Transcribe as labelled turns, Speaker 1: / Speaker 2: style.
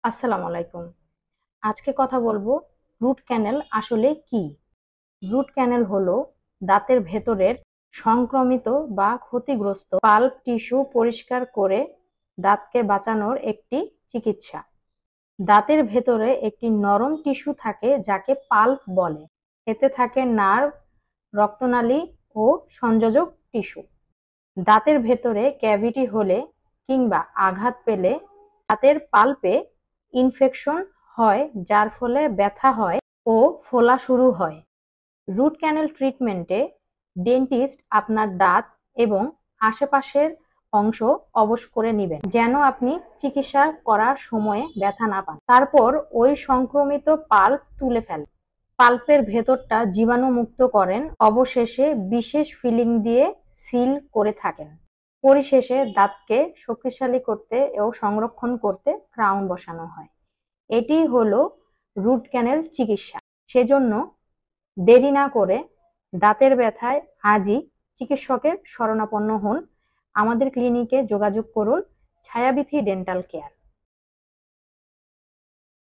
Speaker 1: আসসালামু আলাইকুম। আজকে কথা বলবো রুট ক্যানেল আসলে কি। রুট ক্যানেল হলো দাঁতের ভেতরের সংক্রমিত বা ক্ষতিগ্রস্ত পাল্প টিস্যু পরিষ্কার করে দাঁতকে বাঁচানোর একটি চিকিৎসা। দাঁতের ভেতরে একটি নরম টিস্যু থাকে যাকে পাল্প বলে। এতে থাকে নার্ভ, রক্তনালী ও সংযোজক টিস্যু। দাঁতের ভেতরে ক্যাভিটি হলে কিংবা আঘাত পেলে দাঁতের পাল্পে ইনফেকশন হয়, যার ফলে ব্যথা হয় ও ফোলা শুরু হয়। রুট ক্যানেল ট্রিটমেন্টে ডেন্টিস্ট আপনার দাঁত এবং আশেপাশের অংশ অবশ করে নেবেন যেন আপনি চিকিৎসা করার সময়ে ব্যথা না পান। তারপর ওই সংক্রমিত পাল্প তুলে ফেলেন, পাল্পের ভেতরটা জীবাণুমুক্ত করেন, অবশেষে বিশেষ ফিলিং দিয়ে সিল করে থাকেন। পরিশেষে দাঁতকে শক্তিশালী করতে ও সংরক্ষণ করতে ক্রাউন বসানো হয়। এটি হলো রুট ক্যানেল চিকিৎসা। সেজন্য দেরি না করে দাঁতের ব্যথায় আজই চিকিৎসকের শরণাপন্ন হন। আমাদের ক্লিনিকে যোগাযোগ করুন, ছায়াবিথি ডেন্টাল কেয়ার।